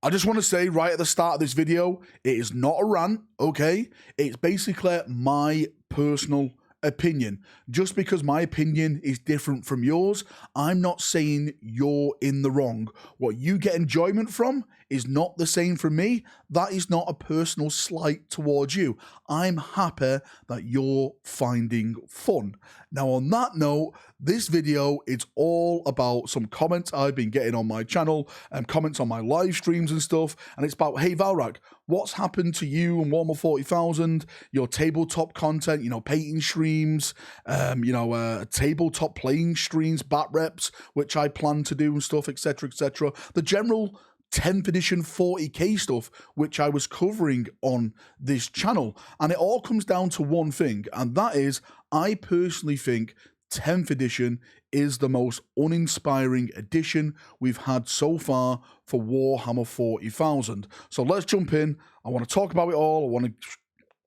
I just want to say right at the start of this video, it is not a rant, okay? It's basically my personal opinion. Just because my opinion is different from yours, I'm not saying you're in the wrong. What you get enjoyment from is not the same from me. That is not a personal slight towards you. I'm happy that you're finding fun. Now, on that note, this video, it's all about some comments I've been getting on my channel and comments on my live streams and stuff. And it's about, hey, Valrak, what's happened to you and Warhammer 40,000, your tabletop content, you know, painting streams, tabletop playing streams, bat reps, which I plan to do and stuff, etc., etc. The general 10th edition 40k stuff, which I was covering on this channel. And it all comes down to one thing, and that is, I personally think 10th edition is the most uninspiring edition we've had so far for Warhammer 40,000. So let's jump in. I want to talk about it all. I want to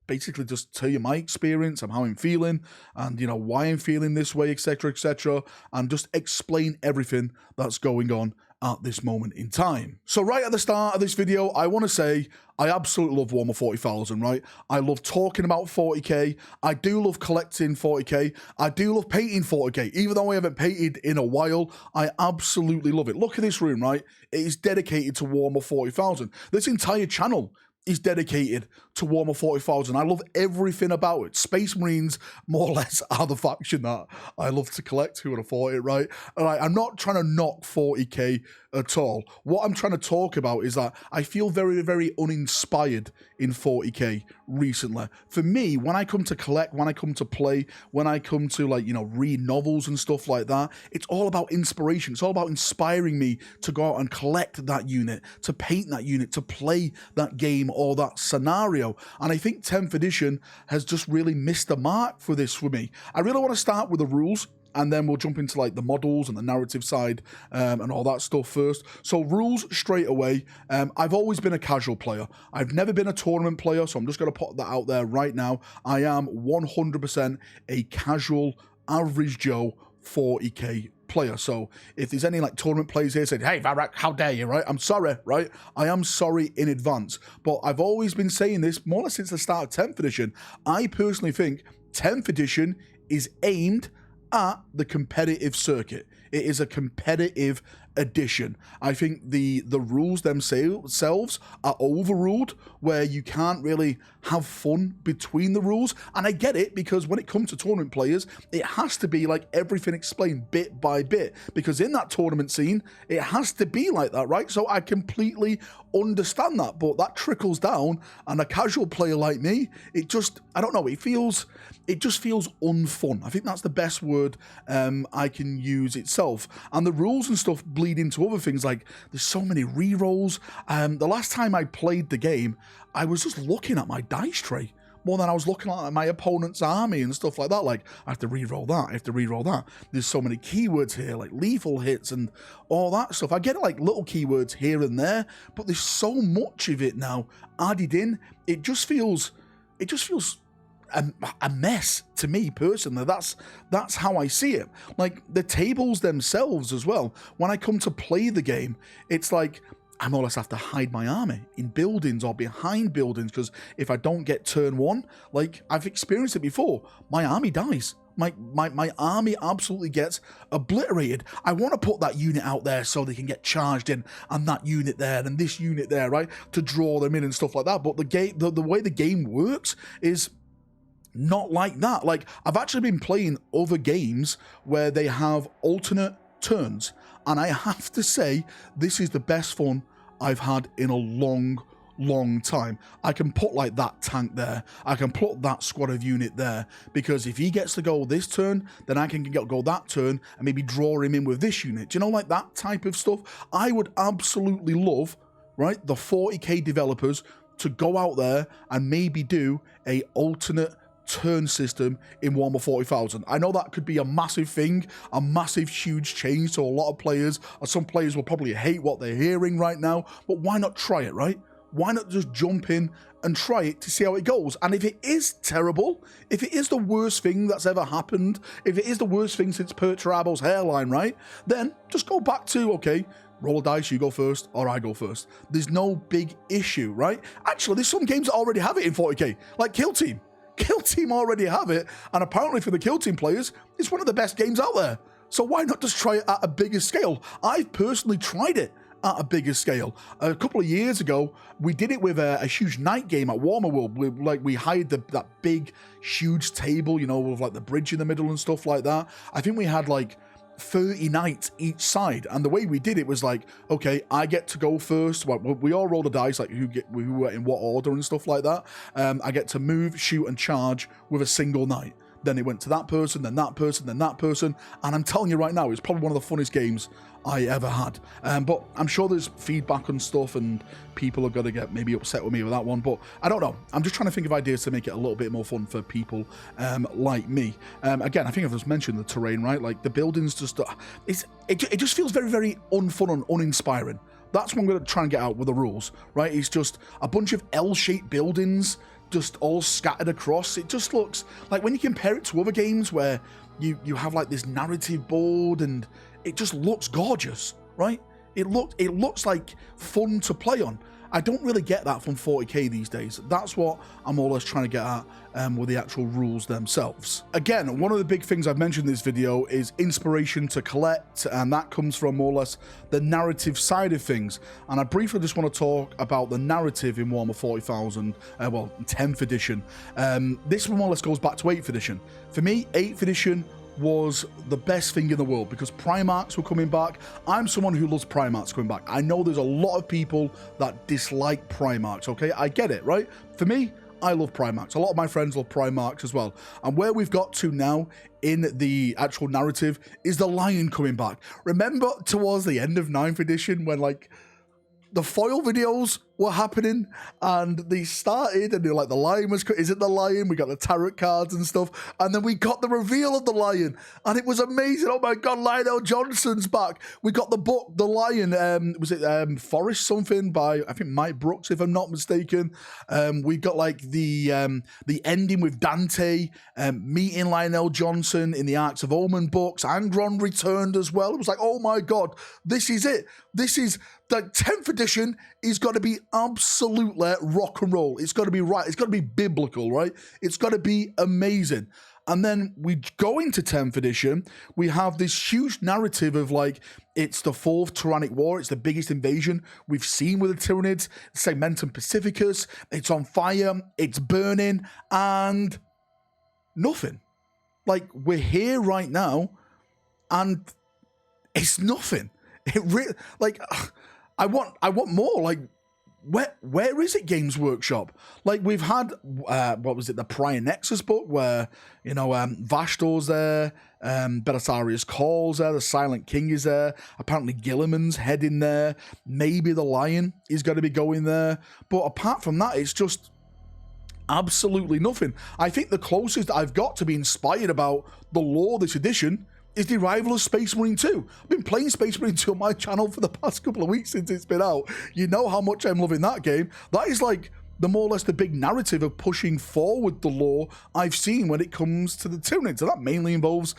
basically just tell you my experience and how I'm feeling and, you know, why I'm feeling this way, etc., etc., and just explain everything that's going on at this moment in time. So right at the start of this video, I want to say I absolutely love Warhammer 40,000, right? I love talking about 40k. I do love collecting 40k. I do love painting 40k. Even though I haven't painted in a while, I absolutely love it. Look at this room, right? It is dedicated to Warhammer 40,000. This entire channel is dedicated to Warhammer 40,000. I love everything about it. Space Marines, more or less, are the faction that I love to collect. Who would have thought it, right? All right, I'm not trying to knock 40k at all. What I'm trying to talk about is that I feel very, very uninspired in 40k recently. For me, when I come to collect, when I come to play, when I come to, like, you know, read novels and stuff like that, it's all about inspiration. It's all about inspiring me to go out and collect that unit, to paint that unit, to play that game or that scenario. And I think 10th edition has just really missed the mark for this for me. I really want to start with the rules, and then we'll jump into like the models and the narrative side and all that stuff first. So rules straight away. I've always been a casual player. I've never been a tournament player, so I'm just going to put that out there right now. I am 100% a casual, average Joe 40k player. So if there's any like tournament players here saying, hey, Valrak, how dare you, right? I'm sorry, right? I am sorry in advance. But I've always been saying this more or less since the start of 10th edition. I personally think 10th edition is aimed at the competitive circuit. It is a competitive edition. I think the rules themselves are overruled, where you can't really have fun between the rules. And I get it, because when it comes to tournament players, it has to be like everything explained bit by bit, because in that tournament scene, it has to be like that, right? So I completely understand that, but that trickles down, and a casual player like me, it just, I don't know, it just feels unfun. I think that's the best word I can use itself. And the rules and stuff bleed into other things, like there's so many rerolls. The last time I played the game, I was just looking at my dice tray more than I was looking at my opponent's army and stuff like that. Like, I have to reroll that, I have to reroll that. There's so many keywords here, like lethal hits and all that stuff. I get like little keywords here and there, but there's so much of it now added in. It just feels a mess to me personally. That's how I see it. Like the tables themselves as well, when I come to play the game, it's like I more or less have to hide my army in buildings or behind buildings, because if I don't get turn one, like I've experienced it before, my army dies. My army absolutely gets obliterated. I want to put that unit out there so they can get charged in, and that unit there and this unit there, right, to draw them in and stuff like that. But the way the game works is not like that. Like, I've actually been playing other games where they have alternate turns, and I have to say, this is the best fun I've had in a long time. I can put like that tank there, I can put that squad of unit there, because if he gets to go this turn, then I can go that turn and maybe draw him in with this unit. Do you know, like that type of stuff? I would absolutely love, right, the 40k developers to go out there and maybe do a alternate turn system in Warhammer 40,000. I know that could be a massive thing, a massive, huge change to a lot of players, or some players will probably hate what they're hearing right now, but why not try it, right? Why not just jump in and try it to see how it goes? And if it is terrible, if it is the worst thing that's ever happened, if it is the worst thing since Perturabo's hairline, right, then just go back to, okay, roll a dice, you go first, or I go first. There's no big issue, right? Actually, there's some games that already have it in 40k, like Kill Team. Kill Team already have it, and apparently for the Kill Team players, it's one of the best games out there. So why not just try it at a bigger scale? I've personally tried it at a bigger scale. A couple of years ago, we did it with a huge night game at Warhammer World. We hired that big, huge table, you know, with like the bridge in the middle and stuff like that. I think we had like 30 knights each side, and the way we did it was like, okay, I get to go first. Well, we all roll the dice, like who were in what order and stuff like that. I get to move, shoot, and charge with a single knight. Then it went to that person, then that person, then that person, and I'm telling you right now, it's probably one of the funniest games I ever had. But I'm sure there's feedback and stuff, and people are going to get maybe upset with me with that one, but I don't know. I'm just trying to think of ideas to make it a little bit more fun for people like me. Again, I think I've just mentioned the terrain, right? Like the buildings just, it just feels very, very unfun and uninspiring. That's what I'm going to try and get out with the rules, right? It's just a bunch of L-shaped buildings just all scattered across. It just looks like, when you compare it to other games where you have like this narrative board and it just looks gorgeous, right? It looks like fun to play on. I don't really get that from 40k these days. That's what I'm always trying to get at with the actual rules themselves. Again, one of the big things I've mentioned in this video is inspiration to collect, and that comes from more or less the narrative side of things. And I briefly just want to talk about the narrative in Warhammer 40,000, well, 10th edition. This more or less goes back to 8th edition. For me, 8th edition was the best thing in the world because Primarchs were coming back. I'm someone who loves Primarchs coming back. I know there's a lot of people that dislike Primarchs, okay? I get it, right? For me, I love Primarchs. A lot of my friends love Primarchs as well. And where we've got to now in the actual narrative is the Lion coming back. Remember towards the end of 9th edition when like the foil videos were happening and they started and they're like, the lion was, is it the lion? We got the tarot cards and stuff, and then we got the reveal of the lion and it was amazing. Oh my god, Lionel Johnson's back. We got the book The Lion, was it Forest something by I think Mike Brooks, if I'm not mistaken. We got like the ending with Dante meeting Lionel Johnson in the Arcs of Omen books. Angron returned as well. It was like, oh my god, this is it. This is the 10th edition is got to be absolutely rock and roll. It's got to be right. It's got to be biblical, right? It's got to be amazing. And then we go into 10th edition. We have this huge narrative of like, it's the 4th Tyrannic War. It's the biggest invasion we've seen with the Tyranids. Segmentum Pacificus. It's on fire. It's burning. And nothing. Like, we're here right now and it's nothing. It really, like, I want more. Like, where is it, Games Workshop? Like, we've had what was it, the Prior Nexus book where, you know, Vastor's there, Belisarius Call's there, the Silent King is there, apparently Gilliman's heading there, maybe the Lion is going to be going there, but apart from that, it's just absolutely nothing. I think the closest I've got to be inspired about the lore this edition is the arrival of Space Marine 2. I've been playing Space Marine 2 on my channel for the past couple of weeks since it's been out. You know how much I'm loving that game. That is like the more or less the big narrative of pushing forward the lore I've seen when it comes to the Tyranids. So that mainly involves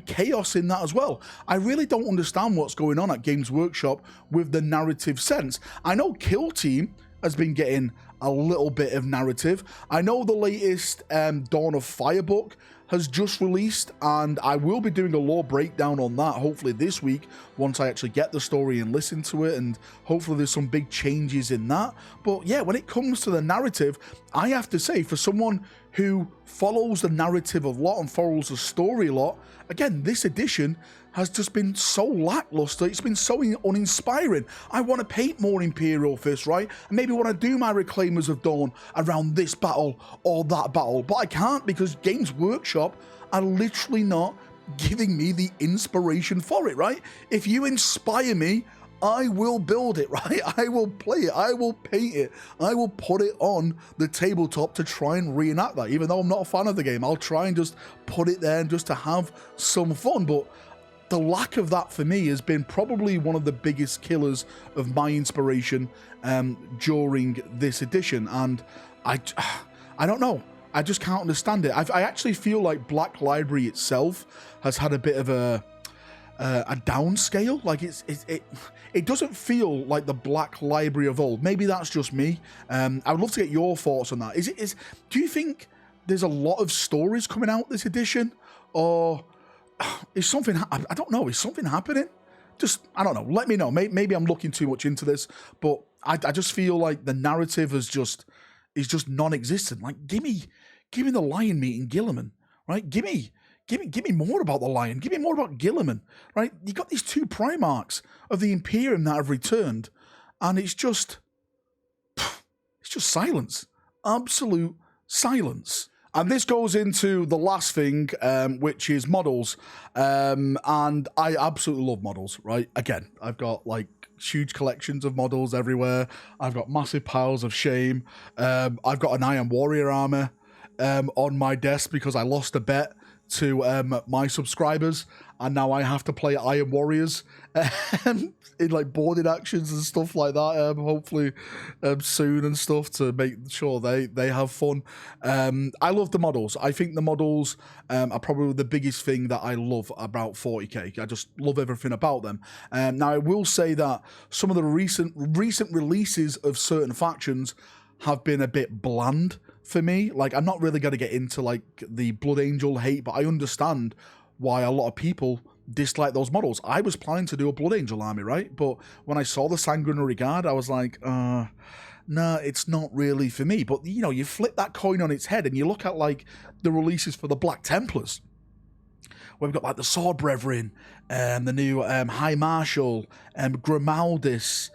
chaos in that as well. I really don't understand what's going on at Games Workshop with the narrative sense. I know Kill Team has been getting a little bit of narrative. I know the latest Dawn of Fire book has just released, and I will be doing a lore breakdown on that hopefully this week once I actually get the story and listen to it, and hopefully there's some big changes in that. But yeah, when it comes to the narrative, I have to say, for someone who follows the narrative a lot and follows the story a lot, again, this edition has just been so lackluster. It's been so uninspiring. I want to paint more Imperial Fist, right? I maybe want to do my Reclaimers of Dawn around this battle or that battle, but I can't because Games Workshop are literally not giving me the inspiration for it, right? If you inspire me, I will build it, right? I will play it. I will paint it. I will put it on the tabletop to try and reenact that. Even though I'm not a fan of the game, I'll try and just put it there and just to have some fun. But the lack of that for me has been probably one of the biggest killers of my inspiration during this edition. And I don't know. I just can't understand it. I actually feel like Black Library itself has had a bit of a a downscale. Like it doesn't feel like the Black Library of old. Maybe that's just me. I would love to get your thoughts on that. Do you think there's a lot of stories coming out this edition, or is something? I don't know. Is something happening? Just, I don't know. Let me know. Maybe I'm looking too much into this, but I just feel like the narrative is just non-existent. Like, give me the Lion meeting Gilliman, right? Give me more about the Lion. Give me more about Gilliman, right? You got these 2 Primarchs of the Imperium that have returned, and it's just silence, absolute silence. And this goes into the last thing, which is models. And I absolutely love models, right? Again, I've got like huge collections of models everywhere. I've got massive piles of shame. I've got an Iron Warrior armor on my desk because I lost a bet to my subscribers, and now I have to play Iron Warriors in like boarded actions and stuff like that, hopefully soon and stuff, to make sure they have fun. I love the models. I think the models are probably the biggest thing that I love about 40k. I just love everything about them. Now I will say that some of the recent releases of certain factions have been a bit bland for me. Like, I'm not really going to get into like the Blood Angel hate, but I understand why a lot of people dislike those models. I was planning to do a Blood Angel army, right? But when I saw the Sanguinary Guard, I was like, nah, it's not really for me. But, you know, you flip that coin on its head and you look at like the releases for the Black Templars, where we've got like the Sword Brethren, the new High Marshal, Grimaldis,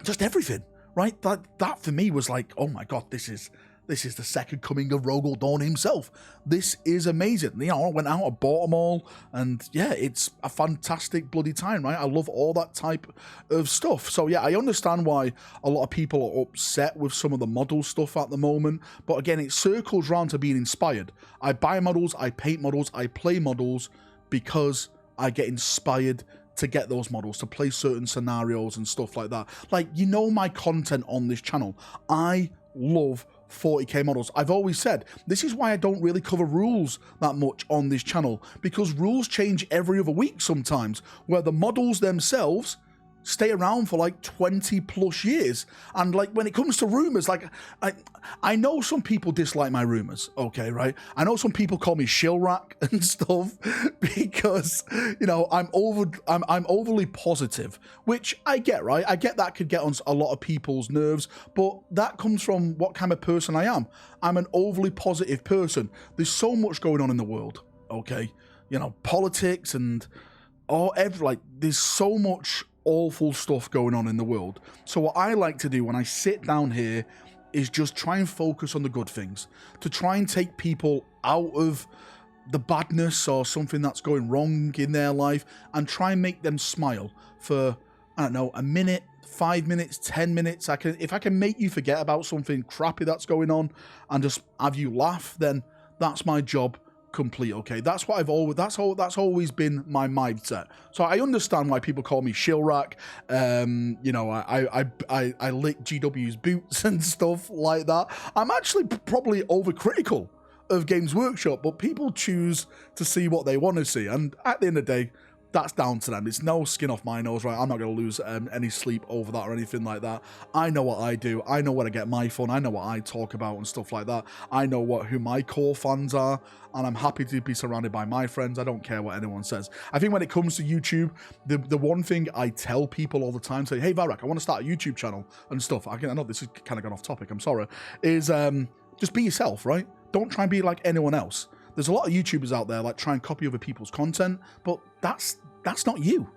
just everything. Right, that for me was like, oh my god, this is the second coming of Rogel Dawn himself. This is amazing. You know, I went out, I bought them all, and yeah, it's a fantastic bloody time, right? I love all that type of stuff. So yeah, I understand why a lot of people are upset with some of the model stuff at the moment, but again, it circles around to being inspired. I buy models, I paint models, I play models because I get inspired to get those models, to play certain scenarios and stuff like that. Like, you know, my content on this channel, I love 40k models. I've always said, this is why I don't really cover rules that much on this channel, because rules change every other week sometimes, where the models themselves stay around for like 20 plus years. And like, when it comes to Rumours, like I know some people dislike my Rumours, okay, right? I know some people call me Shilrak and stuff because, you know, I'm overly positive, which I get, right? I get that could get on a lot of people's nerves, but that comes from what kind of person I am. I'm an overly positive person. There's so much going on in the world, okay? You know, politics and there's so much awful stuff going on in the world. So what I like to do when I sit down here is just try and focus on the good things, to try and take people out of the badness or something that's going wrong in their life and try and make them smile for, I don't know, a minute, 5 minutes, 10 minutes. If I can make you forget about something crappy that's going on and just have you laugh, then that's my job complete. Okay, that's what that's always been my mindset. So I understand why people call me Shilrak. You know, I lick GW's boots and stuff like that. I'm actually probably overcritical of Games Workshop, but people choose to see what they want to see, and at the end of the day, that's down to them. It's no skin off my nose, right? I'm not going to lose any sleep over that or anything like that. I know what I do. I know where I get my fun. I know what I talk about and stuff like that. I know who my core fans are, and I'm happy to be surrounded by my friends. I don't care what anyone says. I think when it comes to YouTube, the one thing I tell people all the time, say, hey, Valrak, I want to start a YouTube channel and stuff. I know this is kind of gone off topic, I'm sorry, is just be yourself, right? Don't try and be like anyone else. There's a lot of YouTubers out there like try and copy other people's content, but that's not you.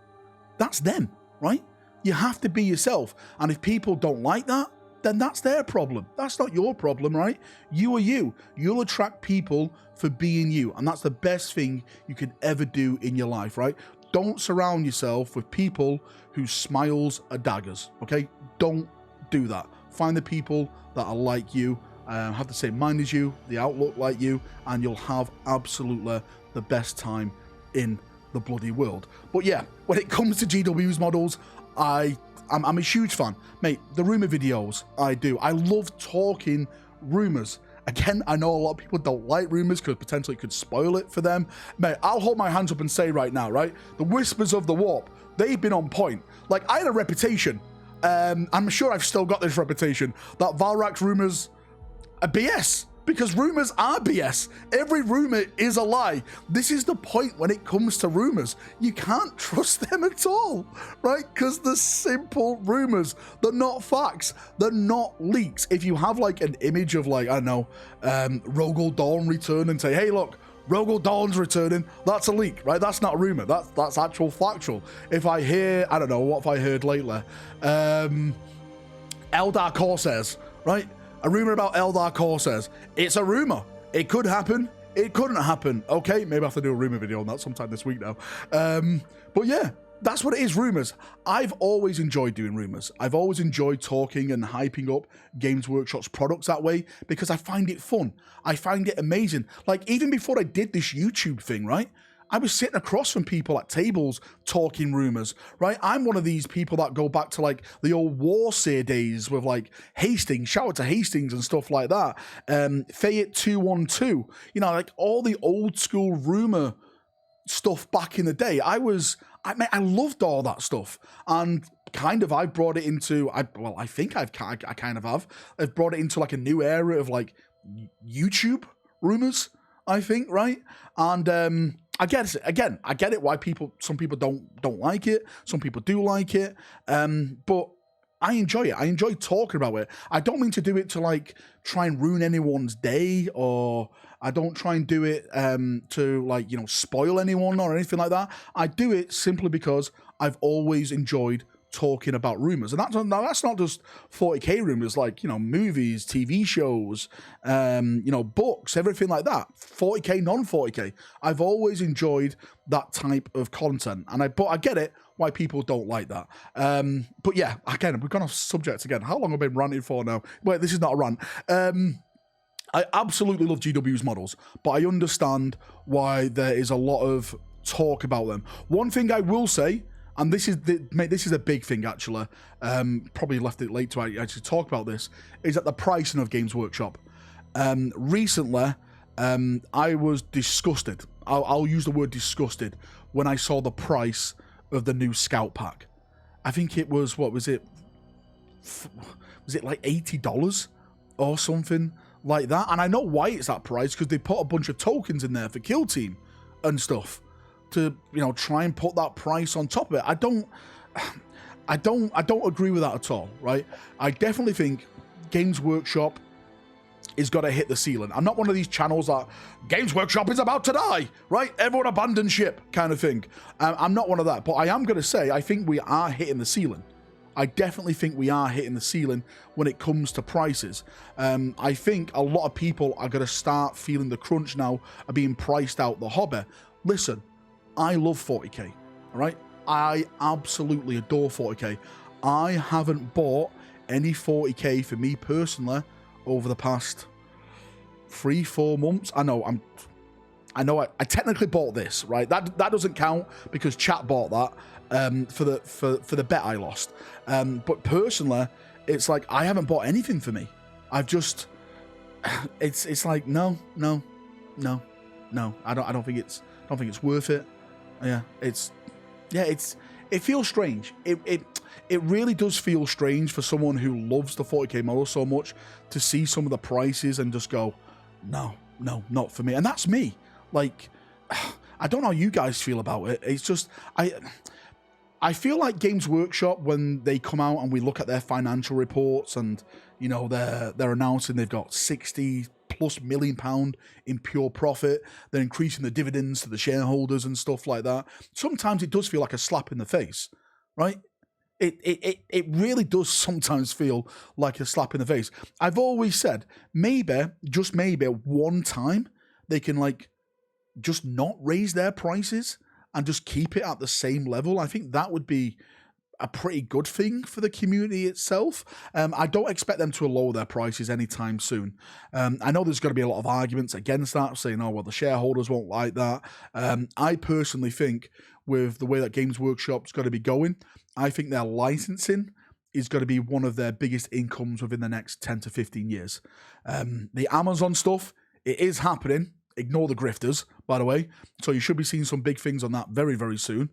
That's them, right? You have to be yourself. And if people don't like that, then that's their problem. That's not your problem, right? You are you. You'll attract people for being you. And that's the best thing you can ever do in your life, right? Don't surround yourself with people whose smiles are daggers, okay? Don't do that. Find the people that are like you, have the same mind as you, the outlook like you, and you'll have absolutely the best time in the bloody world. But yeah, when it comes to GW's models, I'm a huge fan. Mate, the Rumour videos, I love talking Rumours. Again, I know a lot of people don't like Rumours because potentially it could spoil it for them. Mate, I'll hold my hands up and say right now, right? The Whispers of the Warp, they've been on point. Like, I had a reputation. I'm sure I've still got this reputation that Valrak's Rumours are BS. Because rumours are BS. Every rumour is a lie. This is the point when it comes to rumours. You can't trust them at all, right? Because they're simple rumours. They're not facts. They're not leaks. If you have like an image of like, I don't know, Rogel Dawn return and say, hey, look, Rogel Dawn's returning, that's a leak, right? That's not a rumour. That's actual factual. If I hear, I don't know, what have I heard lately? Eldar Corsairs, right? A rumor about Eldar Corsairs. It's a rumor. It could happen. It couldn't happen. Okay, maybe I have to do a rumor video on that sometime this week now. But yeah, that's what it is, rumors. I've always enjoyed doing rumors. I've always enjoyed talking and hyping up Games Workshop's products that way because I find it fun. I find it amazing. Like, even before I did this YouTube thing, right? I was sitting across from people at tables talking rumors, right? I'm one of these people that go back to like the old Warseer days with like Hastings, shout out to Hastings and stuff like that. Fayette 212, you know, like all the old school rumor stuff back in the day. I loved all that stuff. And kind of, I brought it into, I kind of have. I've brought it into like a new era of like YouTube rumors, I think, right? And, I get it why some people don't like it, some people do like it, but I enjoy it. I enjoy talking about it. I don't mean to do it to like try and ruin anyone's day, or I don't try and do it to like, you know, spoil anyone or anything like that. I do it simply because I've always enjoyed talking about rumors, and that's not just 40k rumors, like, you know, movies, TV shows, you know, books, everything like that. 40k, non-40k. I've always enjoyed that type of content, but I get it why people don't like that. But yeah, again, we've gone off subject again. How long have I been ranting for now? Wait, this is not a rant. I absolutely love GW's models, but I understand why there is a lot of talk about them. One thing I will say, and this is a big thing actually, probably left it late to actually talk about this, is that the pricing of Games Workshop. Recently, I was disgusted. I'll use the word disgusted when I saw the price of the new Scout Pack. I think it was, what was it? Was it like $80 or something like that? And I know why it's that price, because they put a bunch of tokens in there for Kill Team and stuff to, you know, try and put that price on top of it. I don't agree with that at all, right? I definitely think Games Workshop is got to hit the ceiling. I'm not one of these channels that Games Workshop is about to die, right? Everyone abandon ship kind of thing. I'm not one of that, but I am going to say I think we are hitting the ceiling. I definitely think we are hitting the ceiling when it comes to prices. I think a lot of people are going to start feeling the crunch now of being priced out the hobby. Listen, I love 40k, all right? I absolutely adore 40k. I haven't bought any 40k for me personally over the past 3-4 months. I know I technically bought this, right? That doesn't count because chat bought that for the bet I lost. But personally, it's like I haven't bought anything for me. I've just it's like no. I don't think it's worth it. It feels strange. It really does feel strange for someone who loves the 40k model so much to see some of the prices and just go, no, not for me. And that's me. Like, I don't know how you guys feel about it. It's just, I feel like Games Workshop, when they come out and we look at their financial reports and, you know, they're announcing they've got 60+ million in pure profit, they're increasing the dividends to the shareholders and stuff like that. Sometimes it does feel like a slap in the face, right? It really does sometimes feel like a slap in the face. I've always said, maybe, just maybe, one time they can like just not raise their prices and just keep it at the same level. I think that would be a pretty good thing for the community itself. I don't expect them to lower their prices anytime soon. I know there's going to be a lot of arguments against that, saying, oh, well, the shareholders won't like that. I personally think with the way that Games Workshop's got to be going, I think their licensing is going to be one of their biggest incomes within the next 10 to 15 years. The Amazon stuff, it is happening. Ignore the grifters, by the way. So you should be seeing some big things on that very, very soon.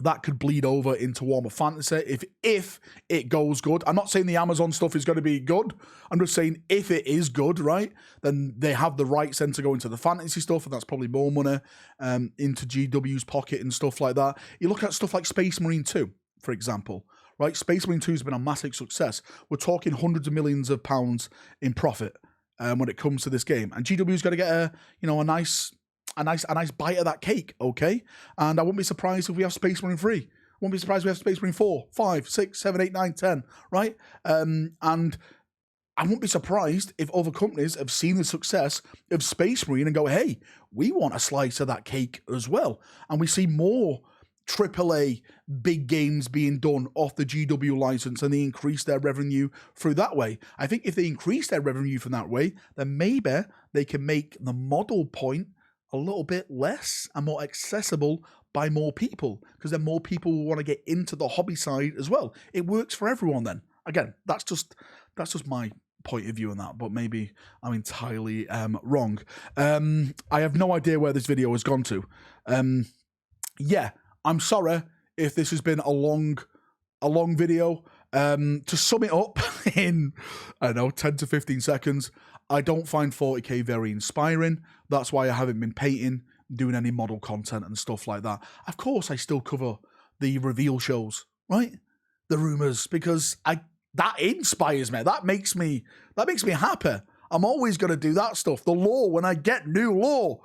That could bleed over into Warhammer Fantasy if it goes good. I'm not saying the Amazon stuff is going to be good. I'm just saying if it is good, right, then they have the rights then to go into the fantasy stuff, and that's probably more money into GW's pocket and stuff like that. You look at stuff like Space Marine 2, for example, right? Space Marine 2 has been a massive success. We're talking hundreds of millions of pounds in profit when it comes to this game, and GW's got to get a nice bite of that cake, okay? And I wouldn't be surprised if we have Space Marine 3. I wouldn't be surprised if we have Space Marine 4, 5, 6, 7, 8, 9, 10, right? And I wouldn't be surprised if other companies have seen the success of Space Marine and go, hey, we want a slice of that cake as well. And we see more AAA big games being done off the GW license, and they increase their revenue through that way. I think if they increase their revenue from that way, then maybe they can make the model point a little bit less and more accessible by more people, because then more people will want to get into the hobby side as well. It works for everyone then. Again, that's just my point of view on that, but maybe I'm entirely wrong. I have no idea where this video has gone to. Yeah, I'm sorry if this has been a long video. To sum it up in, I don't know, 10 to 15 seconds, I don't find 40k very inspiring. That's why I haven't been painting, doing any model content and stuff like that. Of course, I still cover the reveal shows, right? The Rumours, because that inspires me. That makes me happy. I'm always going to do that stuff. The lore, when I get new lore,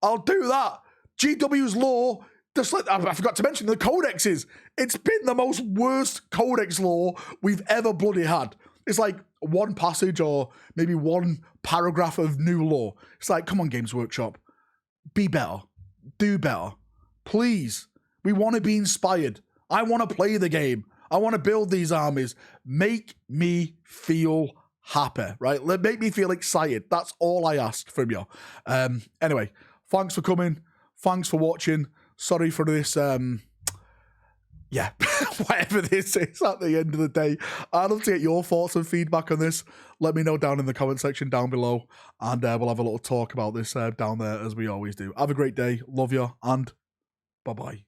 I'll do that. GW's lore, just like, I forgot to mention the codexes. It's been the most worst codex lore we've ever bloody had. It's like one passage or maybe one paragraph of new lore. It's like, come on, Games Workshop. Be better. Do better. Please. We want to be inspired. I want to play the game. I want to build these armies. Make me feel happy, right? Make me feel excited. That's all I ask from you. Anyway, thanks for coming. Thanks for watching. Sorry for this, yeah, whatever this is at the end of the day. I'd love to get your thoughts and feedback on this. Let me know down in the comment section down below, and we'll have a little talk about this down there as we always do. Have a great day. Love you, and bye-bye.